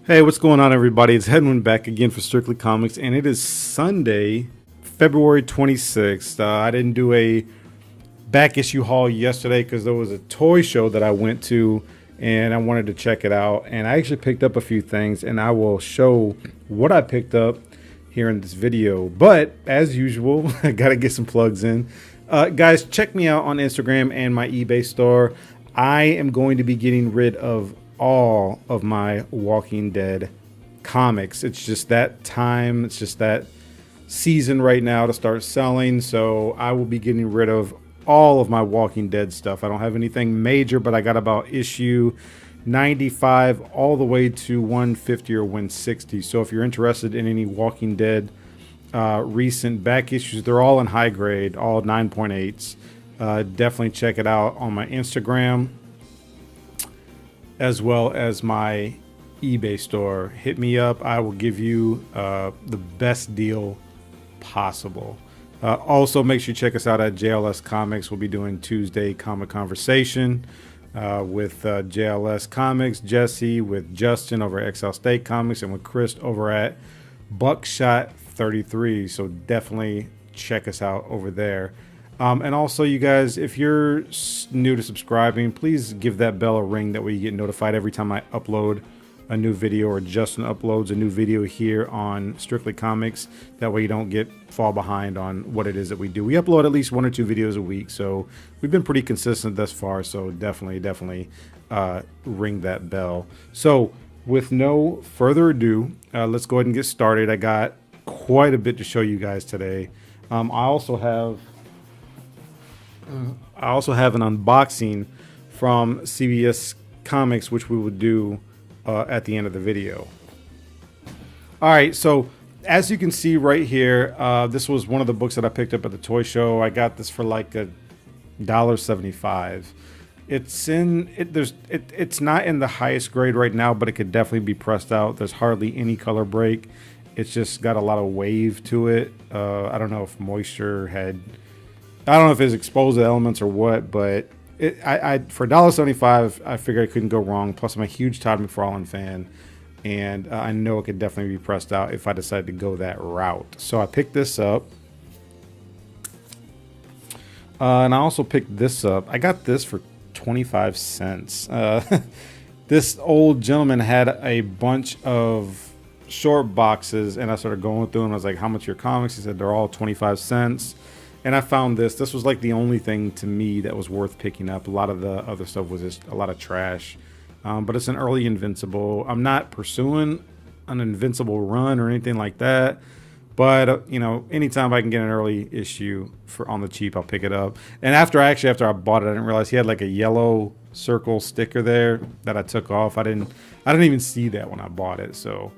Hey, what's going on, everybody? It's Hedwin back again for Strictly Comics, and it is Sunday, February 26th. I didn't do a back issue haul yesterday because there was a toy show that I went to, and I wanted to check it out. And I actually picked up a few things, and I will show what I picked up here in this video. But as usual, I got to get some plugs in. Guys, check me out on Instagram and my eBay store. I am going to be getting rid of all of my Walking Dead comics. It's just that time. It's just that season right now to start selling. So I will be getting rid of all of my Walking Dead stuff. I don't have anything major, but I got about issue 95 all the way to 150 or 160. So if you're interested in any Walking Dead recent back issues, they're all in high grade, all 9.8s. Definitely check it out on my Instagram as well as my eBay store. Hit me up. I will give you the best deal possible. Also, make sure you check us out at jlscomics. We'll be doing Tuesday comic conversation with jlscomics, Jesse, with Justin over at EXILESTATE Comics, and with Chris over at Buckshot 33. So definitely check us out over there. And also, you guys, if you're new to subscribing, please give that bell a ring. That way you get notified every time I upload a new video, or Justin uploads a new video here on Strictly Comics. That way you don't fall behind on what it is that we do. We upload at least 1 or 2 videos a week, so we've been pretty consistent thus far. So definitely ring that bell. So with no further ado, let's go ahead and get started. I got quite a bit to show you guys today. I also have an unboxing from CBS Comics, which we will do at the end of the video. All right, so as you can see right here, this was one of the books that I picked up at the toy show. I got this for like $1.75. It's not in the highest grade right now, but it could definitely be pressed out. There's hardly any color break. It's just got a lot of wave to it. I don't know if moisture had... I don't know if it's exposed to elements or what, but for $1.75, I figured I couldn't go wrong. Plus, I'm a huge Todd McFarlane fan, and I know it could definitely be pressed out if I decided to go that route. So I picked this up, and I also picked this up. I got this for 25 cents. This old gentleman had a bunch of short boxes, and I started going through them. I was like, "How much are your comics?" He said, "They're all 25 cents." And I found this. This was like the only thing to me that was worth picking up. A lot of the other stuff was just a lot of trash. But it's an early Invincible. I'm not pursuing an Invincible run or anything like that. But, you know, anytime I can get an early issue on the cheap, I'll pick it up. And after I bought it, I didn't realize he had like a yellow circle sticker there that I took off. I didn't even see that when I bought it. So,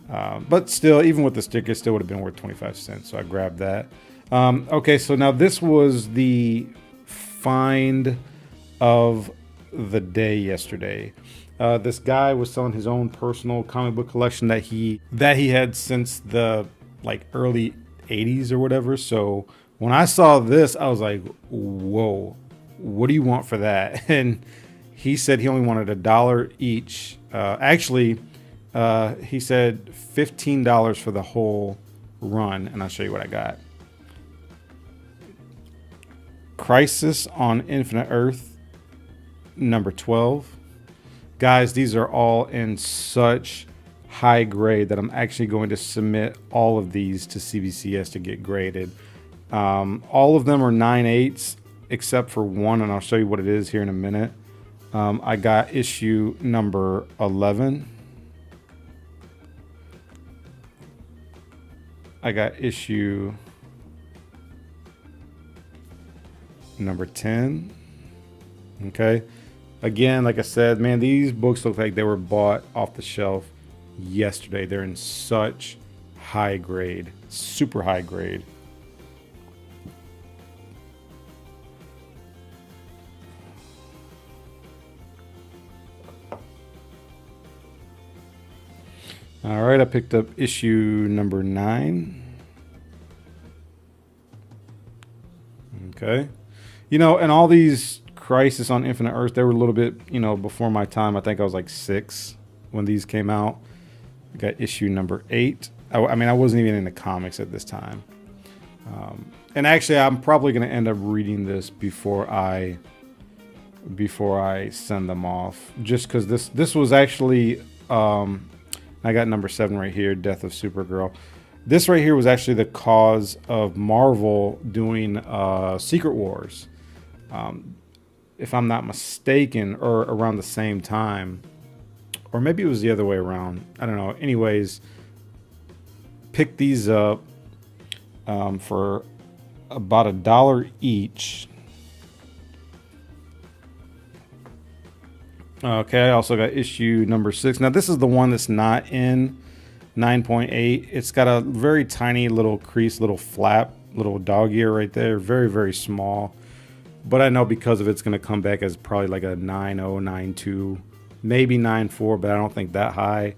but still, even with the sticker, it still would have been worth 25 cents. So I grabbed that. Okay, so now this was the find of the day yesterday. This guy was selling his own personal comic book collection that he had since the like early 80s or whatever. So when I saw this, I was like, whoa, what do you want for that? And he said he only wanted $1 each. Actually, he said $15 for the whole run, and I'll show you what I got. Crisis on Infinite Earth, number 12. Guys, these are all in such high grade that I'm actually going to submit all of these to CBCS to get graded. All of them are 9/8 except for one, and I'll show you what it is here in a minute. I got issue number 11. I got issue number 10. Okay, again, like I said, man, these books look like they were bought off the shelf yesterday. They're in such high grade, super high grade. All right, I picked up issue number 9. Okay. You know, and all these Crisis on Infinite Earth, they were a little bit, you know, before my time. I think I was like 6 when these came out. I got issue number 8. I mean, I wasn't even into comics at this time. And actually, I'm probably going to end up reading this before I send them off, just because this was actually I got number 7 right here, Death of Supergirl. This right here was actually the cause of Marvel doing Secret Wars, if I'm not mistaken, or around the same time, or maybe it was the other way around. I don't know. Anyways, picked these up for about $1 each. Okay, I also got issue number 6. Now this is the one that's not in 9.8. It's got a very tiny little crease, little flap, little dog ear right there. Very, very small. But I know because of it's going to come back as probably like a 9.0, 9.2, maybe 9.4, but I don't think that high.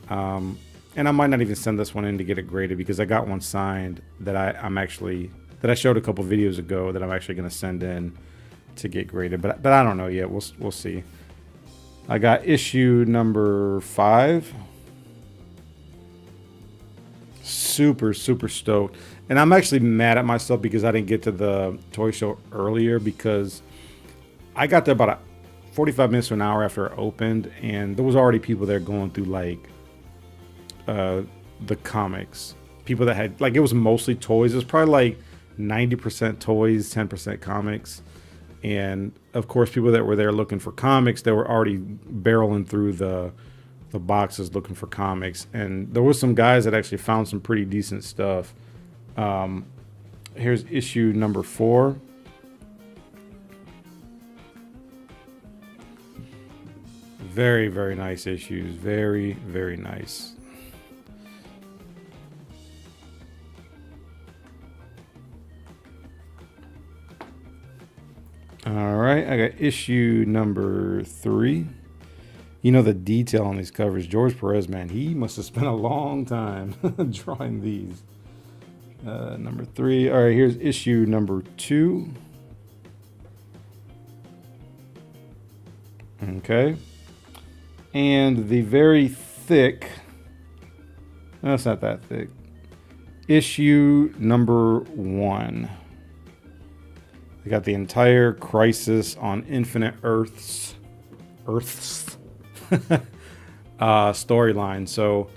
And I might not even send this one in to get it graded, because I got one signed that I showed a couple videos ago that I'm actually going to send in to get graded. But I don't know yet. We'll see. I got issue number 5. Super, super stoked. And I'm actually mad at myself because I didn't get to the toy show earlier, because I got there about 45 minutes to an hour after it opened, and there was already people there going through like the comics. People that had, like, it was mostly toys. It was probably like 90% toys, 10% comics. And of course, people that were there looking for comics, they were already barreling through the boxes looking for comics. And there was some guys that actually found some pretty decent stuff. Here's issue number 4. Very, very nice issues. Very, very nice. All right, I got issue number 3. You know, the detail on these covers, George Perez, man, he must have spent a long time drawing these. Number 3. All right, here's issue number 2. Okay. And the very thick, no, it's not that thick, issue number 1. I got the entire Crisis on Infinite Earths storyline. So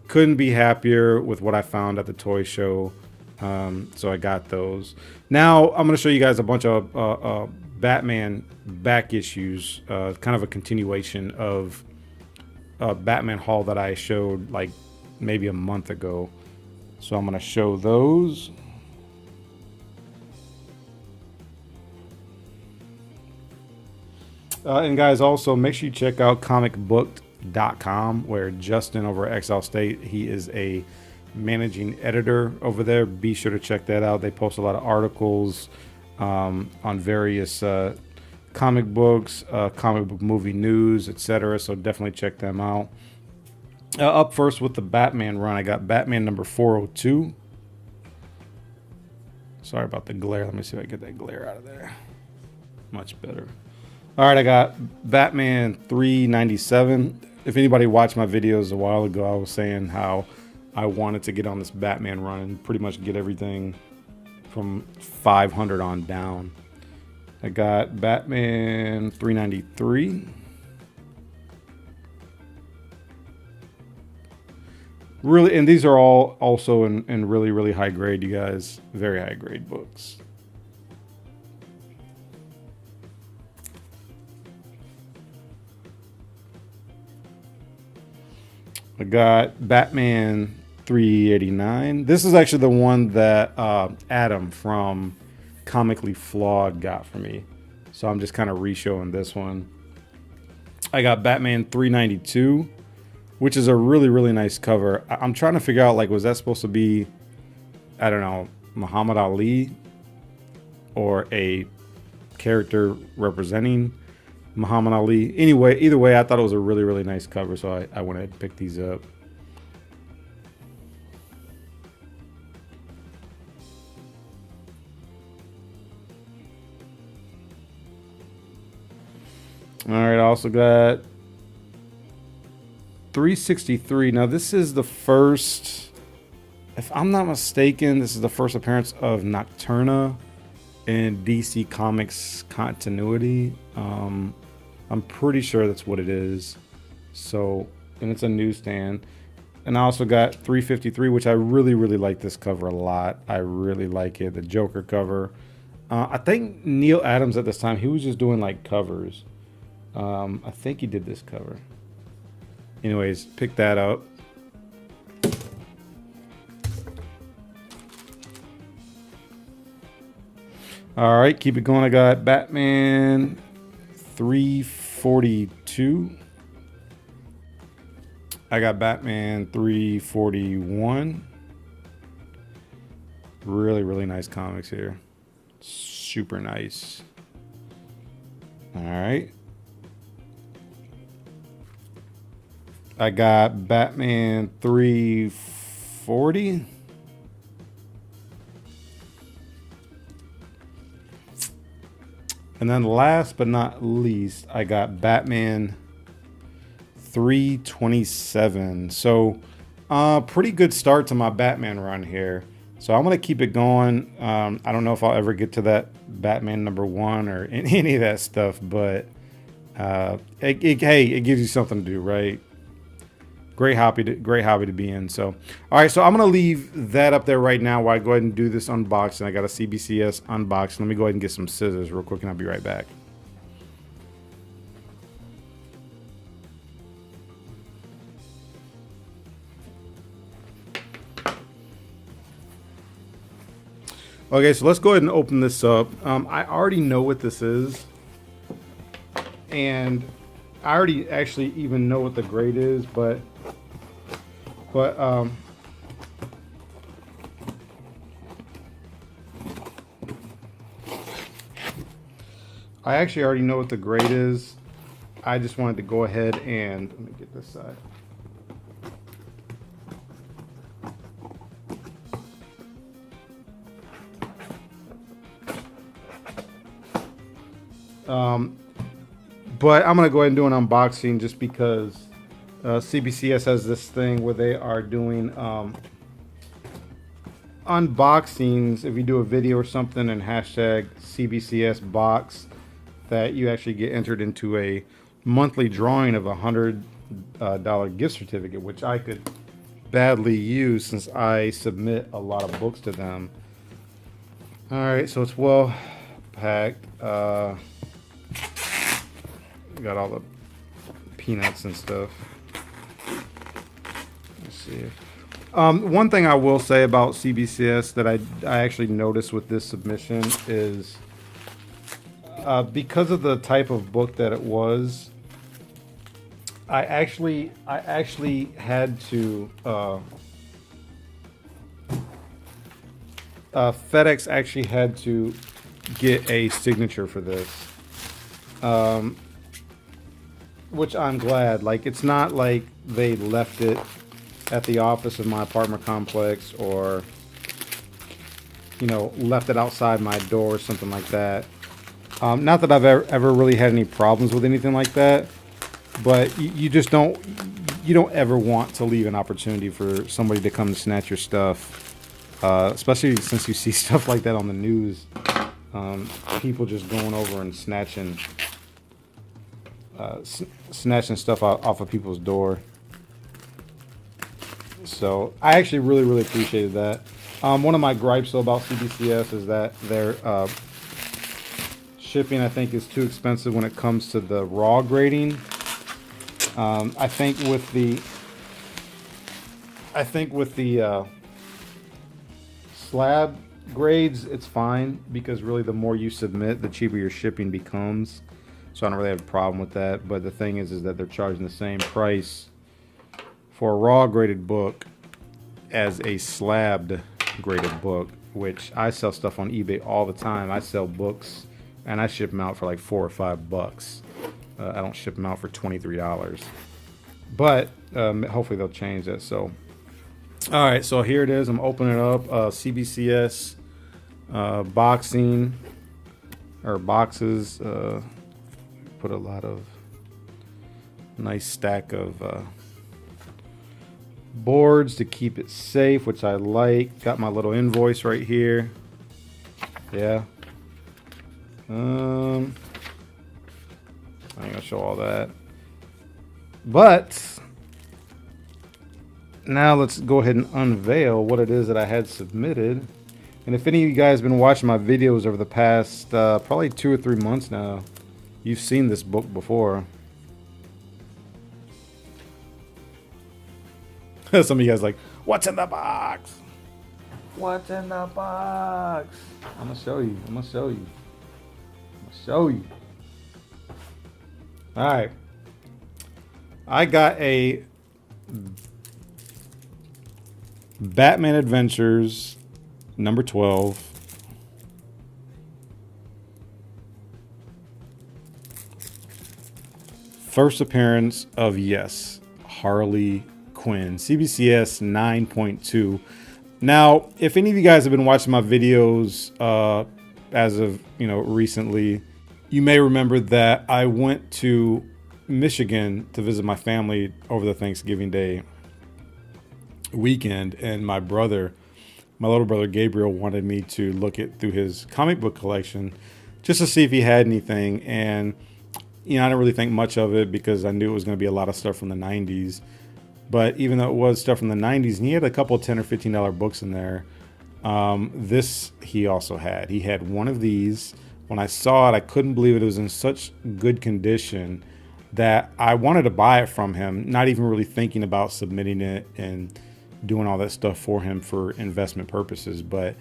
couldn't be happier with what I found at the toy show. So I got those. Now I'm going to show you guys a bunch of Batman back issues, kind of a continuation of Batman haul that I showed like maybe a month ago. So I'm going to show those. And guys, also make sure you check out comicbook.com, where Justin over at EXILESTATE, he is a managing editor over there. Be sure to check that out. They post a lot of articles on various comic books, comic book movie news, etc. So definitely check them out. Up first with the Batman run, I got Batman number 402. Sorry about the glare. Let me see if I can get that glare out of there. Much better. All right, I got Batman 397. If anybody watched my videos a while ago, I was saying how I wanted to get on this Batman run and pretty much get everything from 500 on down. I got Batman 393. Really, and these are all also in really, really high grade, you guys. Very high grade books. I got Batman 389. This is actually the one that Adam from Comically Flawed got for me. So I'm just kind of re-showing this one. I got Batman 392, which is a really, really nice cover. I'm trying to figure out, like, was that supposed to be, I don't know, Muhammad Ali or a character representing Muhammad Ali? Anyway, either way, I thought it was a really, really nice cover, so I went ahead and picked these up. All right, I also got 363. Now this is the first, if I'm not mistaken, this is the first appearance of Nocturna in DC Comics continuity. I'm pretty sure that's what it is. So, and it's a newsstand. And I also got 353, which I really like this cover a lot. I really like it. The Joker cover. I think Neil Adams at this time, he was just doing like covers. I think he did this cover. Anyways, pick that up. All right, keep it going. I got Batman 342. I got Batman 341. Really nice comics here. Super nice. All right. I got Batman 340. And then last but not least, I got Batman 327. So pretty good start to my Batman run here. So I'm going to keep it going. I don't know if I'll ever get to that Batman #1 or any of that stuff, but hey, it gives you something to do, right? Great hobby to be in. So, all right, so I'm going to leave that up there right now while I go ahead and do this unboxing. I got a CBCS unboxing. Let me go ahead and get some scissors real quick, and I'll be right back. Okay, so let's go ahead and open this up. I already know what this is, and I already actually even know what the grade is, but I actually already know what the grade is. I just wanted to go ahead and let me get this side. But I'm going to go ahead and do an unboxing just because CBCS has this thing where they are doing unboxings. If you do a video or something and hashtag CBCS box, that you actually get entered into a monthly drawing of $100 gift certificate, which I could badly use since I submit a lot of books to them. All right, so it's well packed. Got all the peanuts and stuff. Let's see. One thing I will say about CBCS that I actually noticed with this submission is because of the type of book that it was, I actually had to FedEx actually had to get a signature for this. Which I'm glad. Like, it's not like they left it at the office of my apartment complex, or, you know, left it outside my door or something like that. Not that I've ever really had any problems with anything like that, but you just don't ever want to leave an opportunity for somebody to come and snatch your stuff, especially since you see stuff like that on the news. People just going over and snatching stuff off of people's door. So I actually really appreciated that. One of my gripes though about CBCS is that their shipping, I think, is too expensive when it comes to the raw grading. I think with the slab grades, it's fine, because really the more you submit, the cheaper your shipping becomes. So I don't really have a problem with that. But the thing is that they're charging the same price for a raw graded book as a slabbed graded book, which I sell stuff on eBay all the time. I sell books and I ship them out for like $4 or $5. I don't ship them out for $23. But hopefully they'll change that. So, all right, so here it is. I'm opening it up. CBCS boxing or boxes. Put a lot of nice stack of boards to keep it safe, which I like. Got my little invoice right here. Yeah. I ain't gonna show all that. But now let's go ahead and unveil what it is that I had submitted. And if any of you guys have been watching my videos over the past probably 2 or 3 months now, you've seen this book before. Some of you guys are like, what's in the box? What's in the box? I'm gonna show you. I'm gonna show you. I'm gonna show you. All right. I got a Batman Adventures number 12. First appearance of, yes, Harley Quinn, CBCS 9.2. Now, if any of you guys have been watching my videos as of, recently, you may remember that I went to Michigan to visit my family over the Thanksgiving Day weekend, and my little brother Gabriel wanted me to look through his comic book collection just to see if he had anything. And I didn't really think much of it because I knew it was going to be a lot of stuff from the 90s. But even though it was stuff from the 90s, and he had a couple of $10 or $15 books in there, this he also had. He had one of these. When I saw it, I couldn't believe it. It was in such good condition that I wanted to buy it from him, not even really thinking about submitting it and doing all that stuff for him for investment purposes. But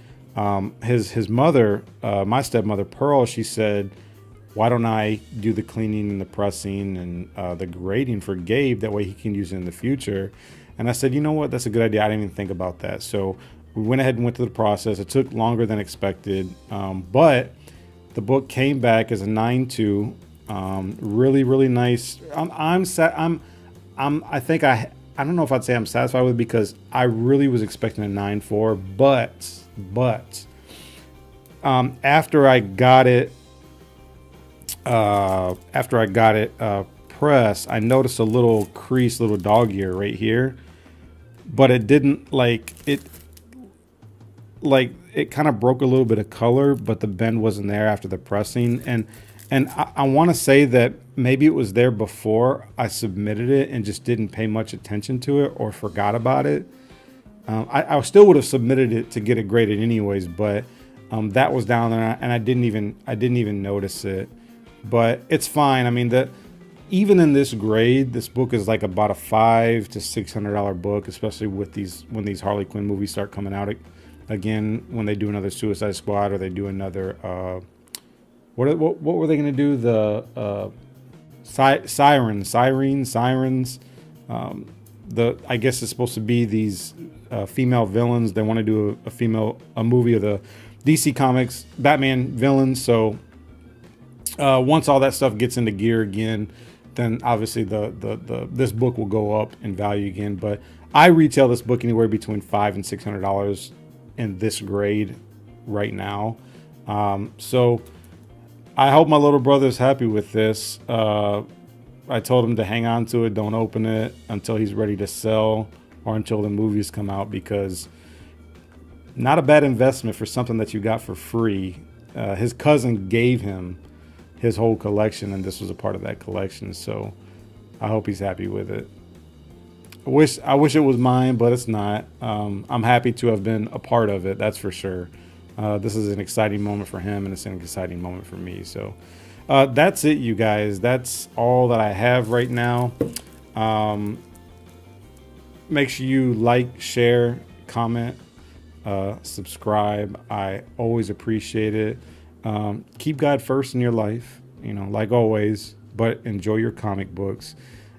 his mother, my stepmother Pearl, she said, why don't I do the cleaning and the pressing and the grading for Gabe? That way he can use it in the future. And I said, you know what? That's a good idea. I didn't even think about that. So we went ahead and went through the process. It took longer than expected, but the book came back as a 9.2. Really, really nice. I don't know if I'd say I'm satisfied with it because I really was expecting a 9.4, but after I got it pressed, I noticed a little crease, little dog ear right here, but it didn't it kind of broke a little bit of color, but the bend wasn't there after the pressing. And I want to say that maybe it was there before I submitted it and just didn't pay much attention to it or forgot about it. I still would have submitted it to get it graded anyways, but that was down there and I didn't even notice it. But it's fine. I mean, even in this grade, this book is like about a $500 to $600 book, especially with when these Harley Quinn movies start coming out again, when they do another Suicide Squad or they do another what were they going to do? The sirens. I guess it's supposed to be these female villains. They want to do a movie of the DC Comics Batman villains. So once all that stuff gets into gear again, then obviously this book will go up in value again. But I retail this book anywhere between $500 and $600 in this grade right now. So I hope my little brother's happy with this. I told him to hang on to it, don't open it until he's ready to sell or until the movies come out, because not a bad investment for something that you got for free. His cousin gave him his whole collection, and this was a part of that collection. So I hope he's happy with it. I wish it was mine, but it's not. I'm happy to have been a part of it. That's for sure. This is an exciting moment for him, and it's an exciting moment for me. So that's it, you guys. That's all that I have right now. Make sure you like, share, comment, subscribe. I always appreciate it. Keep God first in your life, like always, but enjoy your comic books.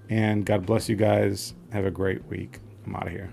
And God bless you guys. Have a great week. I'm out of here.